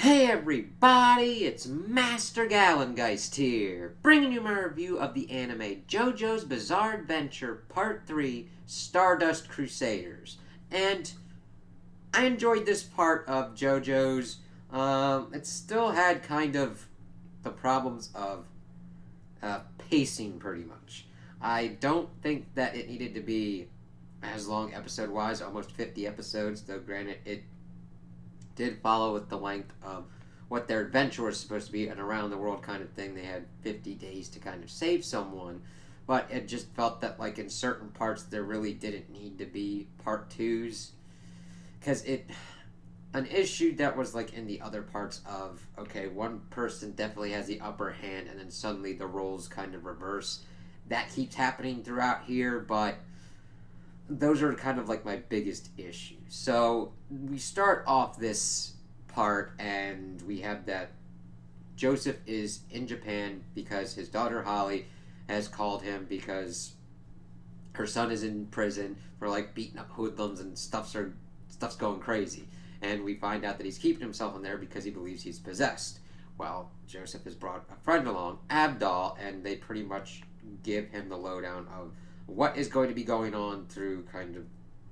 Hey everybody, it's Master Gallengeist here, bringing you my review of the anime JoJo's Bizarre Adventure Part 3, Stardust Crusaders. And I enjoyed this part of JoJo's. It still had kind of the problems of pacing, pretty much. I don't think that it needed to be as long episode-wise, almost 50 episodes, though granted it did follow with the length of what their adventure was supposed to be, an around the world kind of thing. They had 50 days to kind of save someone, but it just felt that like in certain parts there really didn't need to be part twos, because an issue that was like in the other parts of, okay, one person definitely has the upper hand and then suddenly the roles kind of reverse. That keeps happening throughout here, but those are kind of like my biggest issues. So we start off this part and we have that Joseph is in Japan because his daughter Holly has called him because her son is in prison for like beating up hoodlums and stuff's going crazy. And we find out that he's keeping himself in there because he believes he's possessed. Well, Joseph has brought a friend along, Abdal, and they pretty much give him the lowdown of what is going to be going on through kind of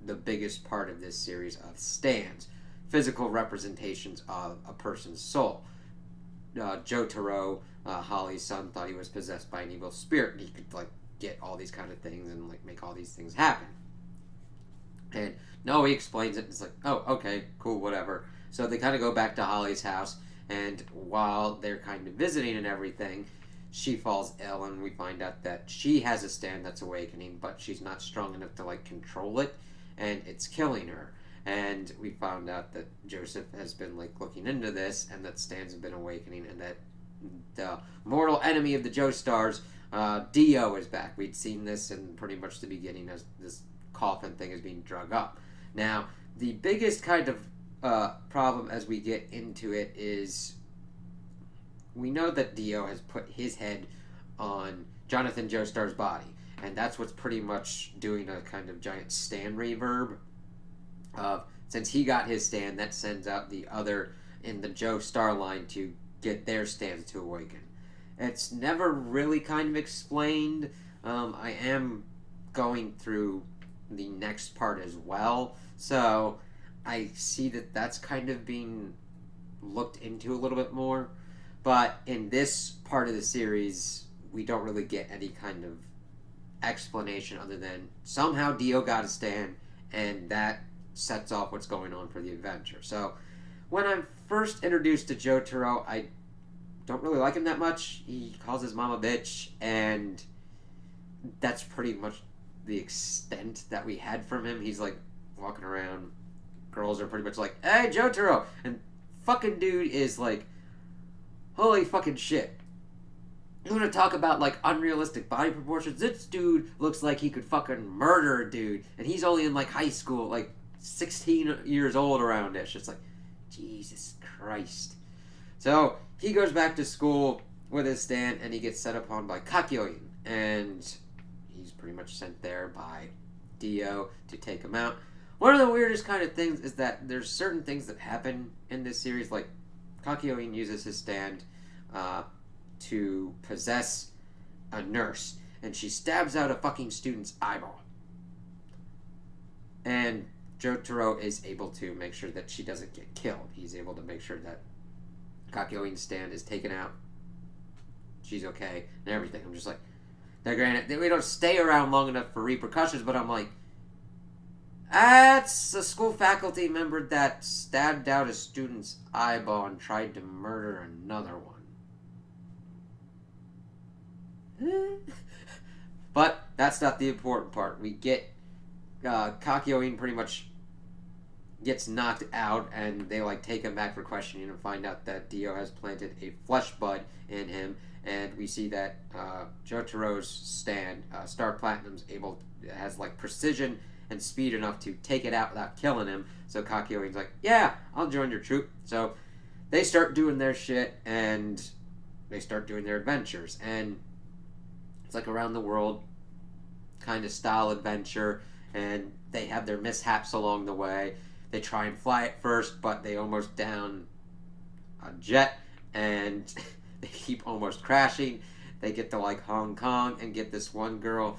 the biggest part of this series of stands, physical representations of a person's soul. Jotaro, Holly's son, thought he was possessed by an evil spirit, and he could like get all these kind of things and like make all these things happen. And no, he explains it, and it's like, oh, okay, cool, whatever. So they kind of go back to Holly's house, and while they're kind of visiting and everything, she falls ill, and we find out that she has a stand that's awakening, but she's not strong enough to like control it, and it's killing her. And we found out that Joseph has been like looking into this, and that stands have been awakening, and that the mortal enemy of the Joestars, Dio, is back. We'd seen this in pretty much the beginning as this coffin thing is being drug up. Now, the biggest kind of problem as we get into it is we know that Dio has put his head on Jonathan Joestar's body, and that's what's pretty much doing a kind of giant stand reverb. Since he got his stand, that sends out the other in the Joestar line to get their stands to awaken. It's never really kind of explained. I am going through the next part as well, so I see that that's kind of being looked into a little bit more. But in this part of the series, we don't really get any kind of explanation other than somehow Dio got a stand, and that sets off what's going on for the adventure. So when I'm first introduced to Jotaro, I don't really like him that much. He calls his mom a bitch, and that's pretty much the extent that we had from him. He's like walking around, girls are pretty much like, hey, Jotaro! And fucking dude is like, holy fucking shit. You want to talk about, like, unrealistic body proportions? This dude looks like he could fucking murder a dude, and he's only in, like, high school, like, 16 years old around it. It's just like, Jesus Christ. So, he goes back to school with his stand, and he gets set upon by Kakyoin, and he's pretty much sent there by Dio to take him out. One of the weirdest kind of things is that there's certain things that happen in this series, like, Kakyoin uses his stand to possess a nurse, and she stabs out a fucking student's eyeball. And Jotaro is able to make sure that she doesn't get killed. He's able to make sure that Kakyoin's stand is taken out. She's okay, and everything. I'm just like, now granted, we don't stay around long enough for repercussions, but I'm like, that's a school faculty member that stabbed out a student's eyeball and tried to murder another one. But that's not the important part. We get Kakyoin pretty much gets knocked out, and they like take him back for questioning and find out that Dio has planted a flesh bud in him. And we see that Jotaro's stand, Star Platinum's has like precision and speed enough to take it out without killing him. So Kakyoin's like, yeah, I'll join your troop. So they start doing their shit, and they start doing their adventures. And it's like around the world kind of style adventure, and they have their mishaps along the way. They try and fly at first, but they almost down a jet, and they keep almost crashing. They get to like Hong Kong and get this one girl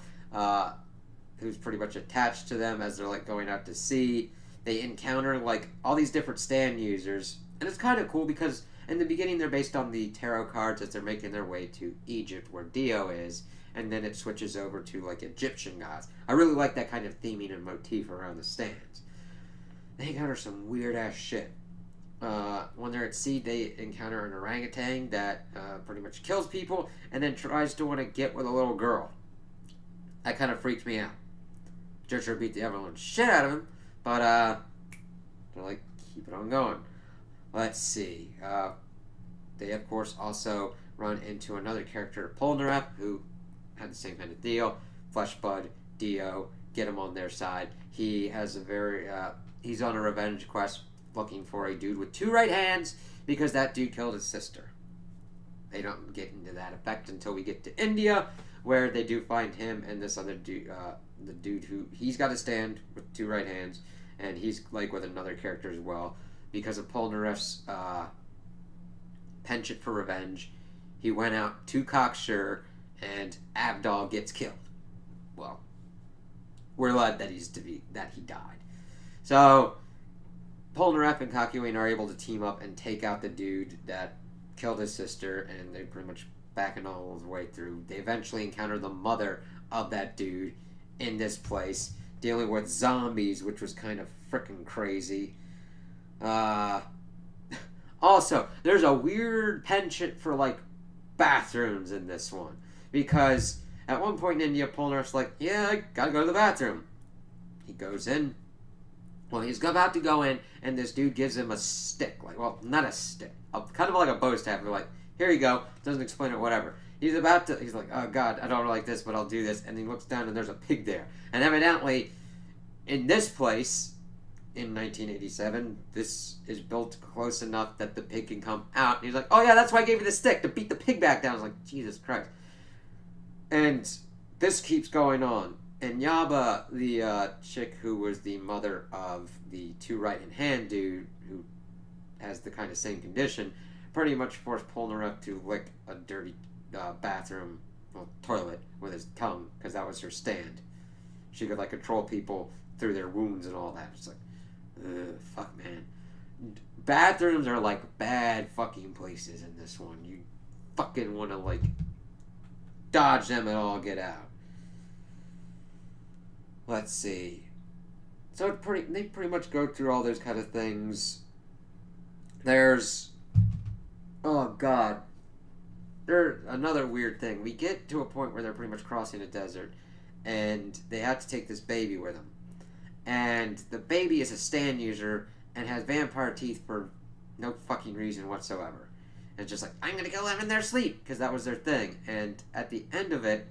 who's pretty much attached to them as they're like going out to sea. They encounter like all these different stand users, and it's kind of cool because in the beginning they're based on the tarot cards as they're making their way to Egypt where Dio is, and then it switches over to like Egyptian gods. I really like that kind of theming and motif around the stands. They encounter some weird ass shit. When they're at sea, they encounter an orangutan that pretty much kills people and then tries to want to get with a little girl. That kind of freaked me out. JoJo beat the everyone's shit out of him, but they're like, keep it on going. Let's see. They of course also run into another character, Polnareff, who had the same kind of deal. Fleshbud, Dio, get him on their side. He has a very he's on a revenge quest looking for a dude with 2 right hands because that dude killed his sister. They don't get into that effect until we get to India, where they do find him and this other dude, the dude who he's got to stand with 2 right hands, and he's like with another character as well because of Polnareff's penchant for revenge. He went out too cocksure, and Abdal gets killed. Well, we're glad that he died. So Polnareff and Kakyoin are able to team up and take out the dude that killed his sister, and they pretty much backing all the way through. They eventually encounter the mother of that dude in this place, dealing with zombies, which was kind of freaking crazy. Also, there's a weird penchant for like bathrooms in this one, because at one point in India, Polnareff's like, yeah, I gotta go to the bathroom. He goes in. Well, he's about to go in, and this dude gives him a stick. Like, well, not a stick. Kind of like a bow staff. We're like, here you go. Doesn't explain it, whatever. He's like, oh, God, I don't like this, but I'll do this. And he looks down, and there's a pig there. And evidently, in this place, in 1987, this is built close enough that the pig can come out. And he's like, oh, yeah, that's why I gave you the stick, to beat the pig back down. I was like, Jesus Christ. And this keeps going on. And Yaba, the chick who was the mother of the 2 right-hand dude, who has the kind of same condition, pretty much forced Polnareff to lick a dirty bathroom, toilet, with his tongue, because that was her stand. She could, like, control people through their wounds and all that. It's like, ugh, fuck, man. Bathrooms are, like, bad fucking places in this one. You fucking want to, like, dodge them and all get out. Let's see. So they pretty much go through all those kind of things. There's, oh God, there's another weird thing. We get to a point where they're pretty much crossing a desert, and they have to take this baby with them. And the baby is a stand user and has vampire teeth for no fucking reason whatsoever. And it's just like, I'm gonna go live in their sleep, because that was their thing. And at the end of it,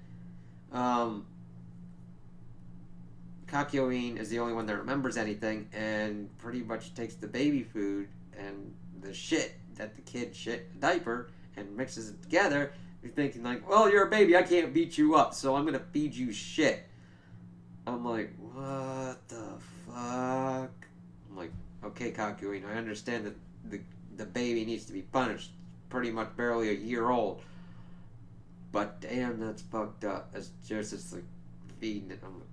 Kakyoin is the only one that remembers anything, and pretty much takes the baby food and the shit that the kid shit a diaper and mixes it together. You're thinking like, well, you're a baby, I can't beat you up, so I'm gonna feed you shit. I'm like, what the fuck? I'm like, okay, Kakyoin, I understand that the baby needs to be punished. Pretty much barely a year old. But damn, that's fucked up. It's just like feeding it. I'm like,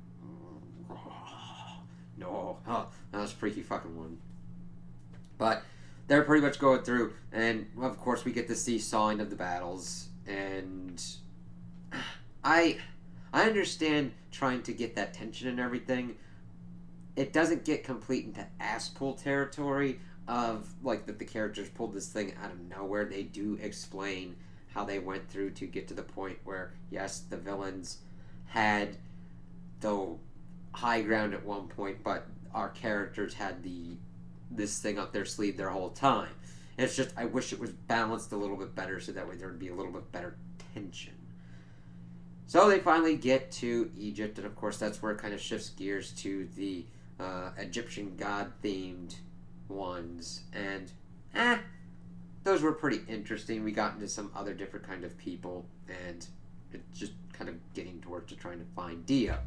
no, that was a freaky fucking one. But they're pretty much going through, and of course we get to see sawing of the battles, and I understand trying to get that tension and everything. It doesn't get complete into ass pull territory of like that the characters pulled this thing out of nowhere. They do explain how they went through to get to the point where, yes, the villains had the high ground at one point, but our characters had this thing up their sleeve their whole time. It's just, I wish it was balanced a little bit better so that way there would be a little bit better tension. So they finally get to Egypt, and of course that's where it kind of shifts gears to the Egyptian god-themed ones, and those were pretty interesting. We got into some other different kind of people, and it's just kind of getting towards to trying to find Dio.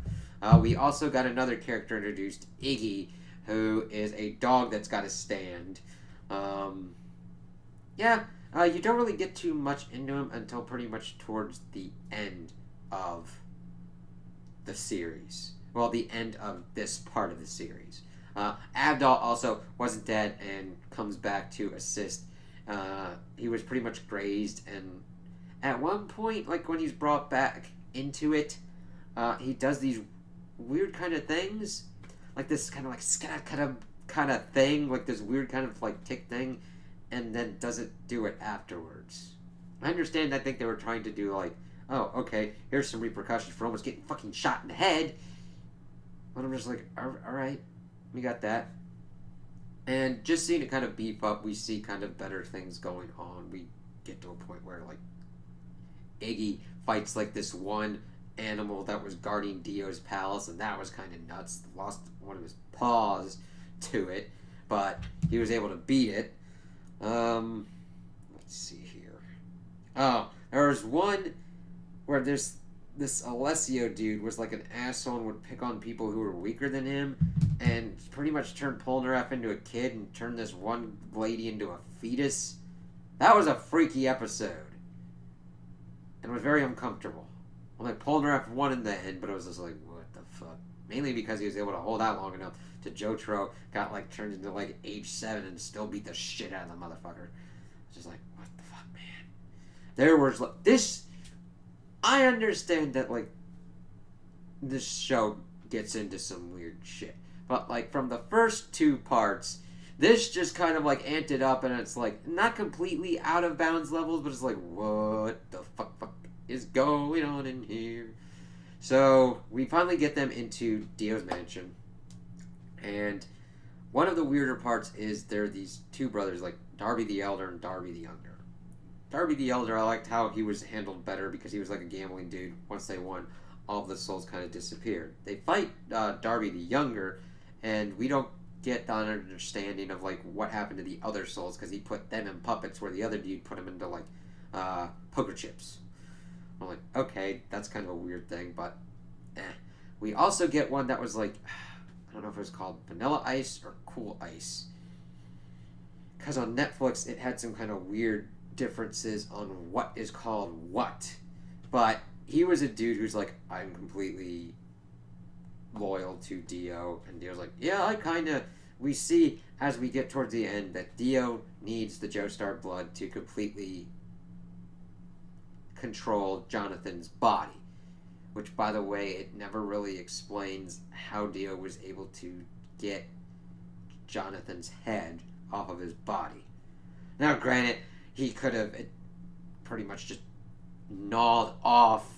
We also got another character introduced, Iggy, who is a dog that's got a stand. Yeah, you don't really get too much into him until pretty much towards the end of the series. Well, the end of this part of the series. Abdal also wasn't dead and comes back to assist. He was pretty much grazed, and at one point, like when he's brought back into it, he does these weird kind of things, like this kind of like kind of thing, like this weird kind of like tick thing, and then doesn't do it afterwards. I understand. I think they were trying to do like, oh, okay, here's some repercussions for almost getting fucking shot in the head. But I'm just like, all right, we got that. And just seeing it kind of beef up, we see kind of better things going on. We get to a point where like Iggy fights like this one animal that was guarding Dio's palace, and that was kind of nuts. Lost one of his paws to it, but he was able to beat it. Let's see here. Oh, there was one where this Alessio dude was like an asshole and would pick on people who were weaker than him, and pretty much turned Polnareff into a kid and turned this one lady into a fetus. That was a freaky episode, and it was very uncomfortable. I'm like, Polnareff won in the end, but it was just like, what the fuck? Mainly because he was able to hold out long enough to Jotaro got like turned into like age 7 and still beat the shit out of the motherfucker. It's just like, what the fuck, man? There was like this. I understand that like this show gets into some weird shit, but like from the first 2 parts, this just kind of like amped it up, and it's like not completely out of bounds levels, but it's like, what the fuck is going on in here? So we finally get them into Dio's mansion, and one of the weirder parts is there are these 2 brothers, like Darby the Elder and Darby the Younger. Darby the Elder, I liked how he was handled better because he was like a gambling dude. Once they won, all of the souls kind of disappeared. They fight Darby the Younger, and we don't get the understanding of like what happened to the other souls because he put them in puppets where the other dude put them into like poker chips. I'm like, okay, that's kind of a weird thing, but eh. We also get one that was like, I don't know if it was called Vanilla Ice or Cool Ice, because on Netflix it had some kind of weird differences on what is called what. But he was a dude who's like, I'm completely loyal to Dio, and Dio's like, yeah, I kind of. We see as we get towards the end that Dio needs the Joestar blood to completely control Jonathan's body, which, by the way, it never really explains how Dio was able to get Jonathan's head off of his body. Now, granted, he could have pretty much just gnawed off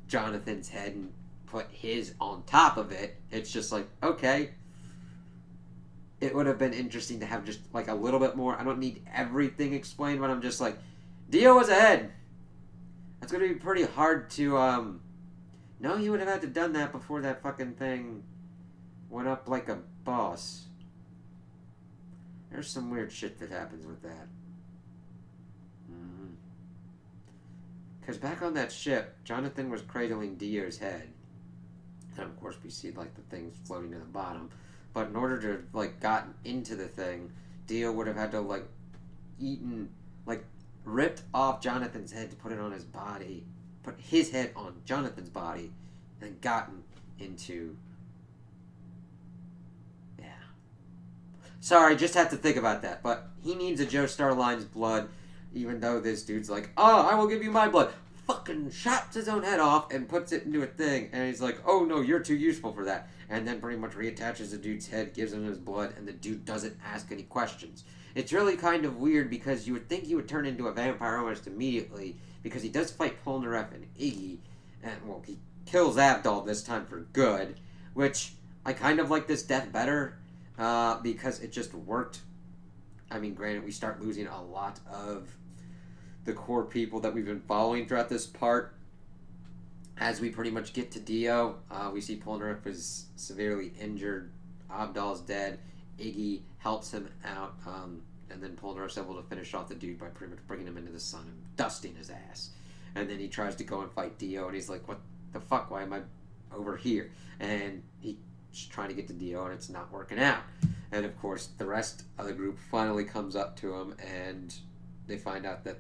Jonathan's head and put his on top of it. It's just like, okay, it would have been interesting to have just like a little bit more. I don't need everything explained, but I'm just like, Dio was ahead. That's going to be pretty hard to, no, he would have had to done that before that fucking thing went up like a boss. There's some weird shit that happens with that. Because back on that ship, Jonathan was cradling Dio's head. And of course we see like the things floating to the bottom. But in order to like got into the thing, Dio would have had to like ripped off Jonathan's head to put it on his body, put his head on Jonathan's body, and gotten into. Yeah. Sorry, just had to think about that. But he needs a Joestar Line's blood, even though this dude's like, oh, I will give you my blood. Fucking chops his own head off and puts it into a thing, and he's like, oh no, you're too useful for that. And then pretty much reattaches the dude's head, gives him his blood, and the dude doesn't ask any questions. It's really kind of weird because you would think he would turn into a vampire almost immediately because he does fight Polnareff and Iggy, and well, he kills Abdal this time for good, which I kind of like this death better because it just worked. I mean, granted, we start losing a lot of the core people that we've been following throughout this part. As we pretty much get to Dio, we see Polnareff is severely injured, Abdal's dead, Iggy helps him out, and then Polnareff's able to finish off the dude by pretty much bringing him into the sun and dusting his ass. And then he tries to go and fight Dio, and he's like, what the fuck, why am I over here? And he's trying to get to Dio, and it's not working out. And of course, the rest of the group finally comes up to him, and they find out that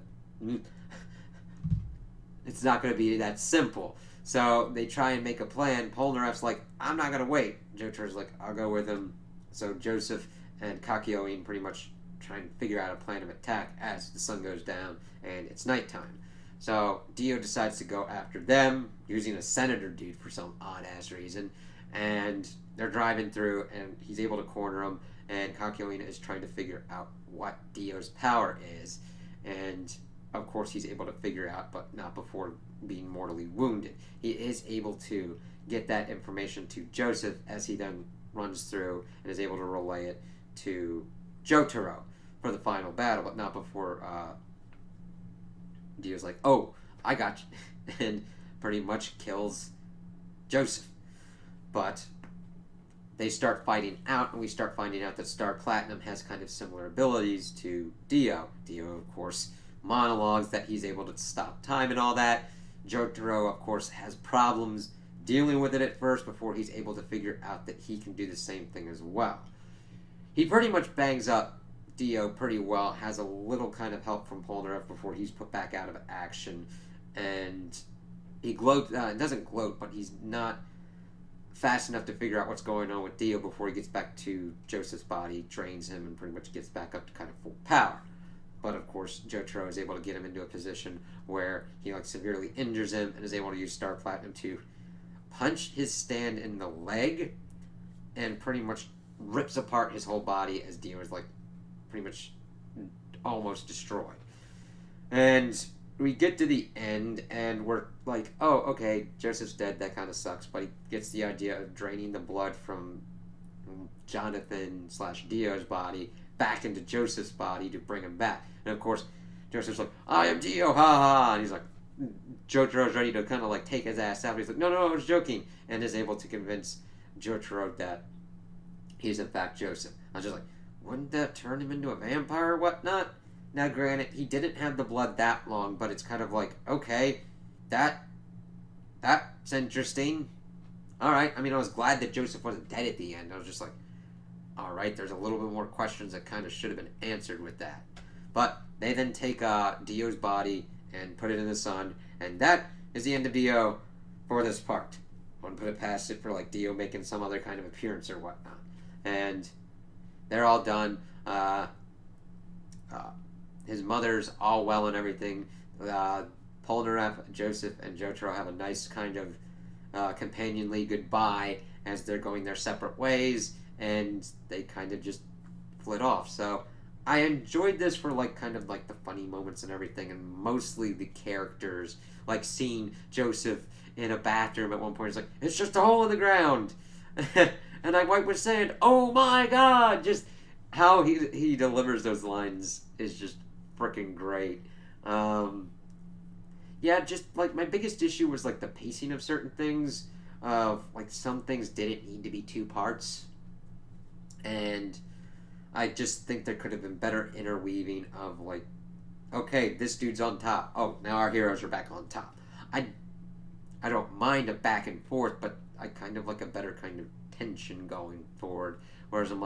it's not going to be that simple. So they try and make a plan. Polnareff's like, I'm not going to wait. Jotaro's like, I'll go with him. So Joseph and Kakyoin pretty much try and figure out a plan of attack as the sun goes down and it's nighttime. So Dio decides to go after them using a senator dude for some odd-ass reason. And they're driving through and he's able to corner him. And Kakyoin is trying to figure out what Dio's power is. And of course he's able to figure out, but not before being mortally wounded. He is able to get that information to Joseph as he then runs through and is able to relay it to Jotaro for the final battle, but not before Dio's like, oh, I got you, and pretty much kills Joseph. But they start fighting out, and we start finding out that Star Platinum has kind of similar abilities to Dio. Dio, of course, monologues that he's able to stop time and all that. Jotaro, of course, has problems dealing with it at first before he's able to figure out that he can do the same thing as well. He pretty much bangs up Dio pretty well, has a little kind of help from Polnareff before he's put back out of action, and he doesn't gloat, but he's not fast enough to figure out what's going on with Dio before he gets back to Joseph's body, drains him, and pretty much gets back up to kind of full power. But of course, Jotaro is able to get him into a position where he severely injures him and is able to use Star Platinum to punch his stand in the leg and pretty much rips apart his whole body as Dio is pretty much almost destroyed. And we get to the end and we're like, oh, okay, Joseph's dead, that kind of sucks, but he gets the idea of draining the blood from Jonathan/Dio's body back into Joseph's body to bring him back. And of course, Joseph's like, I am Dio, ha ha, and he's like, Jotaro's ready to kind of take his ass out. He's like, no, I was joking, and is able to convince Jotaro that he's in fact Joseph. I was just like, wouldn't that turn him into a vampire or whatnot? Now, granted, he didn't have the blood that long, but it's kind of like, okay, that's interesting. Alright, I mean, I was glad that Joseph wasn't dead at the end. I was just like, alright, there's a little bit more questions that kind of should have been answered with that. But they then take Dio's body and put it in the sun, and that is the end of Dio for this part. I wouldn't put it past it for Dio making some other kind of appearance or whatnot. And they're all done. His mother's all well and everything. Polnareff, Joseph, and Jotaro have a nice kind of companionly goodbye as they're going their separate ways, and they kind of just flit off. So I enjoyed this for the funny moments and everything, and mostly the characters, seeing Joseph in a bathroom at one point. It's like, it's just a hole in the ground. And I was saying, oh my god, just how he delivers those lines is just freaking great. Yeah, just my biggest issue was the pacing of certain things. Some things didn't need to be 2 parts, and I just think there could have been better interweaving of okay, this dude's on top. Oh, now our heroes are back on top. I don't mind a back and forth, but I kind of like a better kind of tension going forward. Whereas I'm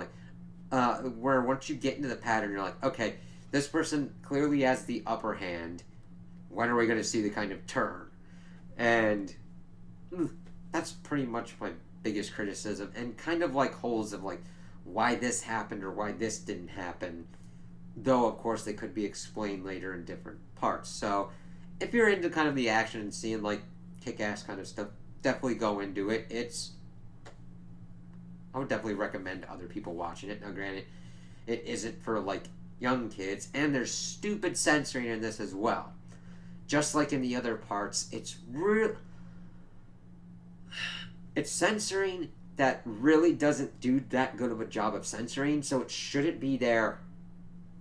where once you get into the pattern, you're like, okay, this person clearly has the upper hand. When are we going to see the kind of turn? And that's pretty much my biggest criticism, and kind of holes of why this happened or why this didn't happen. Though, of course, they could be explained later in different parts. So, if you're into kind of the action and seeing kick-ass kind of stuff, definitely go into it. I would definitely recommend other people watching it. Now, granted, it isn't for young kids, and there's stupid censoring in this as well. Just like in the other parts, it's censoring that really doesn't do that good of a job of censoring, so it shouldn't be there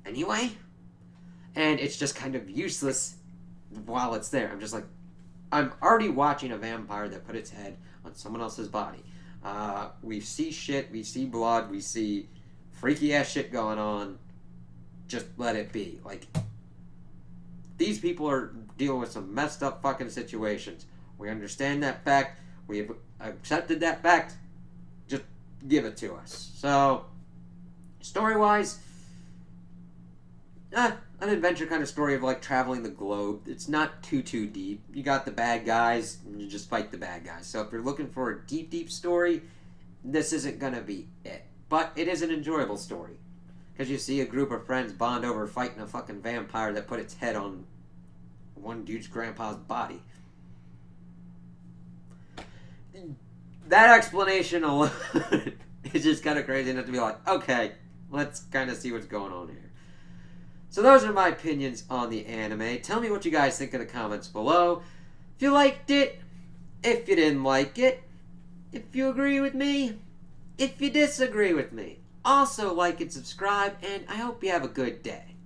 anyway. And it's just kind of useless while it's there. I'm just I'm already watching a vampire that put its head on someone else's body. We see shit, we see blood, we see freaky ass shit going on. Just let it be. These people are dealing with some messed up fucking situations. We understand that fact. We have accepted that fact. Just give it to us. So, story-wise, an adventure kind of story of like traveling the globe. It's not too deep. You got the bad guys, and you just fight the bad guys. So if you're looking for a deep story, this isn't gonna be it. But it is an enjoyable story. Because you see a group of friends bond over fighting a fucking vampire that put its head on one dude's grandpa's body. That explanation alone is just kind of crazy enough to be like, okay, let's kind of see what's going on here. So those are my opinions on the anime. Tell me what you guys think in the comments below. If you liked it, if you didn't like it, if you agree with me, if you disagree with me. Also like and subscribe, and I hope you have a good day.